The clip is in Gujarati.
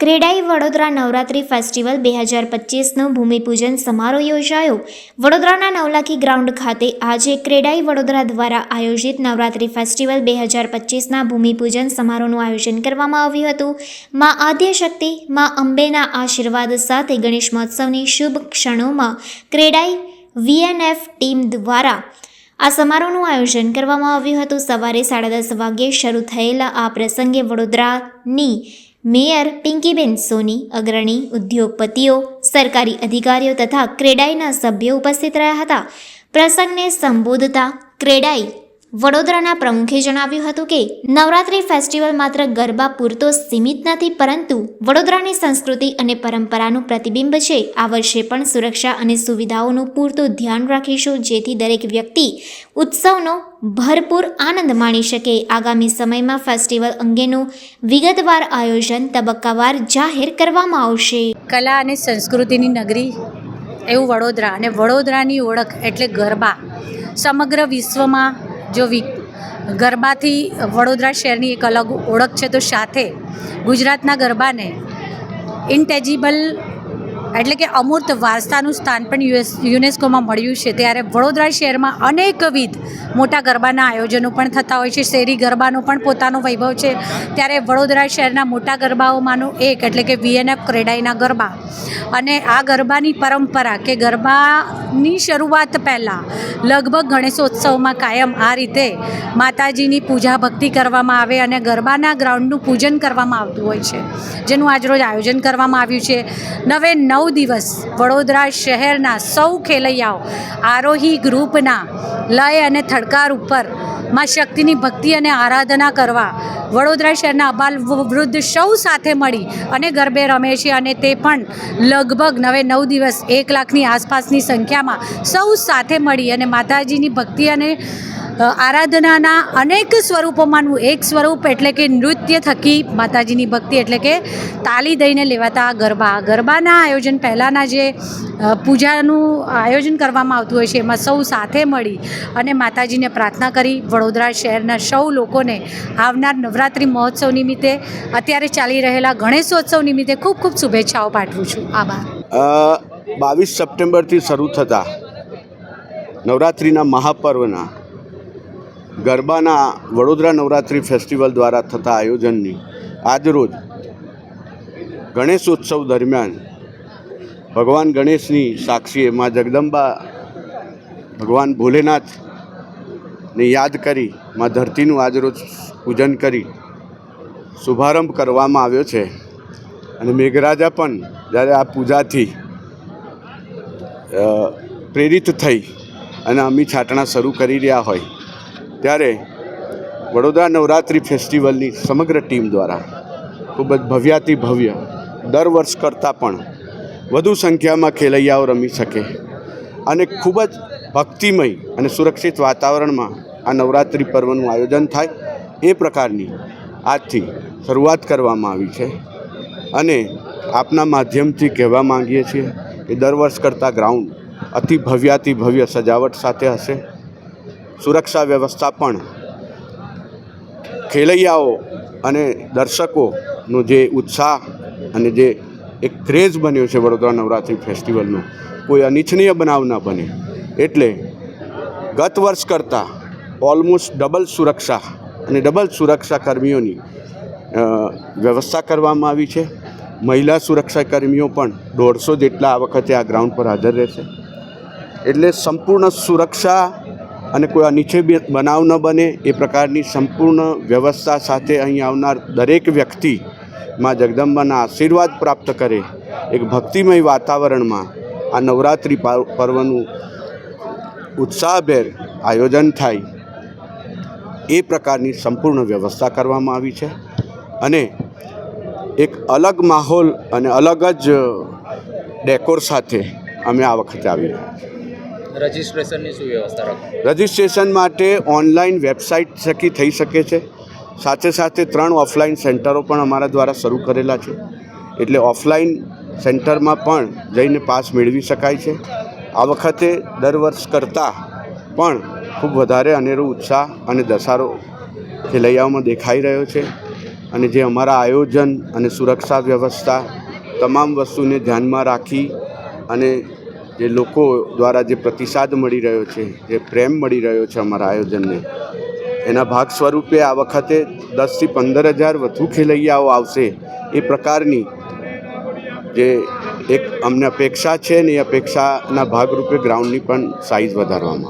ક્રેડાઈ વડોદરા નવરાત્રિ ફેસ્ટિવલ 2025નો ભૂમિપૂજન સમારોહ યોજાયો. વડોદરાના નવલાખી ગ્રાઉન્ડ ખાતે આજે ક્રેડાઈ વડોદરા દ્વારા આયોજિત નવરાત્રિ ફેસ્ટિવલ 2025ના ભૂમિપૂજન સમારોહનું આયોજન કરવામાં આવ્યું હતું. મા આદ્યશક્તિ, મા અંબેના આશીર્વાદ સાથે ગણેશ મહોત્સવની શુભ ક્ષણોમાં ક્રેડાઈ VNF ટીમ દ્વારા આ સમારોહનું આયોજન કરવામાં આવ્યું હતું. સવારે 10:30 વાગ્યે શરૂ થયેલા આ પ્રસંગે વડોદરાની મેયર પિંકીબેન સોની, અગ્રણી ઉદ્યોગપતિઓ, સરકારી અધિકારીઓ તથા ક્રેડાઈના સભ્યો ઉપસ્થિત રહ્યા હતા. પ્રસંગને સંબોધતા ક્રેડાઈ વડોદરાના પ્રમુખે જણાવ્યું હતું કે નવરાત્રિ ફેસ્ટિવલ માત્ર ગરબા પૂરતો સીમિત નથી, પરંતુ વડોદરાની સંસ્કૃતિ અને પરંપરાનું પ્રતિબિંબ છે. આ વર્ષે પણ સુરક્ષા અને સુવિધાઓનું પૂરતું ધ્યાન રાખીશું, જેથી દરેક વ્યક્તિ ઉત્સવનો ભરપૂર આનંદ માણી શકે. આગામી સમયમાં ફેસ્ટિવલ અંગેનું વિગતવાર આયોજન તબક્કાવાર જાહેર કરવામાં આવશે. કલા અને સંસ્કૃતિની નગરી એવું વડોદરા, અને વડોદરાની ઓળખ એટલે ગરબા. સમગ્ર વિશ્વમાં જો ગરબાથી વડોદરા શહેરની એક અલગ ઓળખ છે, તો સાથે ગુજરાતના ગરબાને ઇન્ટેજિબલ એટલે કે અમૂર્ત વારસાનું સ્થાન પણ યુનેસ્કોમાં મળ્યું છે. ત્યારે વડોદરા શહેરમાં અનેકવિધ મોટા ગરબાના આયોજનો પણ થતા હોય છે. શેરી ગરબાનો પણ પોતાનો વૈભવ છે. ત્યારે વડોદરા શહેરના મોટા ગરબાઓમાંનું એક એટલે કે VNF ક્રેડાઈના ગરબા. અને આ ગરબાની પરંપરા કે ગરબાની શરૂઆત પહેલાં લગભગ ગણેશોત્સવમાં કાયમ આ રીતે માતાજીની પૂજા ભક્તિ કરવામાં આવે અને ગરબાના ગ્રાઉન્ડનું પૂજન કરવામાં આવતું હોય છે, જેનું આજરોજ આયોજન કરવામાં આવ્યું છે. 9 દિવસ વડોદરા શહેરના સૌ ખેલૈયાઓ આરોહી ગ્રુપના લય અને થડકાર ઉપર માં શક્તિની ભક્તિ અને આરાધના કરવા વડોદરા શહેરના અબાલ વૃદ્ધ સૌ સાથે મળી અને ગરબે રમે છે. અને તે પણ લગભગ 9 દિવસ 1 લાખની આસપાસની સંખ્યામાં સૌ સાથે મળી અને માતાજીની ભક્તિ અને આરાધનાના અનેક સ્વરૂપોમાંનું એક સ્વરૂપ એટલે કે નૃત્ય થકી માતાજીની ભક્તિ એટલે કે તાલી દઈને લેવાતા ગરબાના આયોજન પહેલાંના જે પૂજાનું આયોજન કરવામાં આવતું હોય છે, એમાં સૌ સાથે મળી અને માતાજીને પ્રાર્થના કરી વડોદરા શહેરના સૌ લોકોને આવનાર નવરાત્રિ મહોત્સવ નિમિત્તે, અત્યારે ચાલી રહેલા ગણેશોત્સવ નિમિત્તે ખૂબ ખૂબ શુભેચ્છાઓ પાઠવું છું. આભાર. 22 સપ્ટેમ્બરથી શરૂ થતા નવરાત્રિના મહાપર્વના ગરબાના વડોદરા નવરાત્રિ ફેસ્ટિવલ દ્વારા થતા આયોજનની આજરોજ ગણેશોત્સવ દરમિયાન ભગવાન ગણેશની સાક્ષીએ મા જગદંબા, ભગવાન ભોલેનાથને યાદ કરી મા ધરતીનું આજરોજ પૂજન કરી શુભારંભ કરવામાં આવ્યો છે. અને મેઘરાજા પણ જ્યારે આ પૂજાથી પ્રેરિત થઈ અને અમી છાટણા શરૂ કરી રહ્યા હોય ત્યારે વડોદરા નવરાત્રિ ફેસ્ટિવલની સમગ્ર ટીમ દ્વારા ખૂબ જ ભવ્યાતિ ભવ્ય દર વર્ષ કરતાં પણ વધુ સંખ્યામાં ખેલૈયાઓ રમી શકે અને ખૂબ જ ભક્તિમય અને સુરક્ષિત વાતાવરણમાં આ નવરાત્રિ પર્વનું આયોજન થાય એ પ્રકારની આજથી શરૂઆત કરવામાં આવી છે. અને આપના માધ્યમથી કહેવા માંગીએ છીએ કે દર વર્ષ કરતાં ગ્રાઉન્ડ અતિ ભવ્યાતિ ભવ્ય સજાવટ સાથે હશે. સુરક્ષા વ્યવસ્થા પણ ખેલૈયાઓ અને દર્શકોનો જે ઉત્સાહ અને જે એક ક્રેઝ બન્યો છે વડોદરા નવરાત્રિ ફેસ્ટિવલનો, કોઈ અનિચ્છનીય બનાવ ન બને એટલે ગત વર્ષ કરતાં ઓલમોસ્ટ ડબલ સુરક્ષા અને ડબલ સુરક્ષા કર્મીઓની વ્યવસ્થા કરવામાં આવી છે. મહિલા સુરક્ષા કર્મીઓ પણ 150 જેટલા આ વખતે આ ગ્રાઉન્ડ પર હાજર રહેશે. એટલે સંપૂર્ણ સુરક્ષા અને કોઈ અનિચ્છનીય બનાવ ન બને એ પ્રકારની સંપૂર્ણ વ્યવસ્થા સાથે અહીં આવનાર દરેક વ્યક્તિ માં જગદંબાના આશીર્વાદ પ્રાપ્ત કરે, એક ભક્તિમય વાતાવરણમાં આ નવરાત્રિ પર્વનું ઉત્સાહભેર આયોજન થાય એ પ્રકારની સંપૂર્ણ વ્યવસ્થા કરવામાં આવી છે. અને એક અલગ માહોલ અને અલગ જ ડેકોર સાથે અમે આ વખતે આવી રહ્યા છીએ. રજિસ્ટ્રેશનની શું વ્યવસ્થા રાખો? રજિસ્ટ્રેશન માટે ઓનલાઈન વેબસાઇટ થકી થઈ શકે છે. સાથે સાથે 3 ઓફલાઈન સેન્ટરો પણ અમારા દ્વારા શરૂ કરેલા છે. એટલે ઓફલાઈન સેન્ટરમાં પણ જઈને પાસ મેળવી શકાય છે. આ વખતે દર વર્ષ કરતાં પણ ખૂબ વધારે અનેરો ઉત્સાહ અને ધસારો ખેલૈયાઓમાં દેખાઈ રહ્યો છે. અને જે અમારા આયોજન અને સુરક્ષા વ્યવસ્થા તમામ વસ્તુને ધ્યાનમાં રાખી અને જે લોકો દ્વારા જે પ્રતિસાદ મળી રહ્યો છે, જે પ્રેમ મળી રહ્યો છે અમારા આયોજનને, એના ભાગ સ્વરૂપે આ વખતે 10,000થી 15,000 વધુ ખેલૈયાઓ આવશે એ પ્રકારની જે એક અમને અપેક્ષા છે ને એ અપેક્ષાના ભાગરૂપે ગ્રાઉન્ડની પણ સાઇઝ વધારવામાં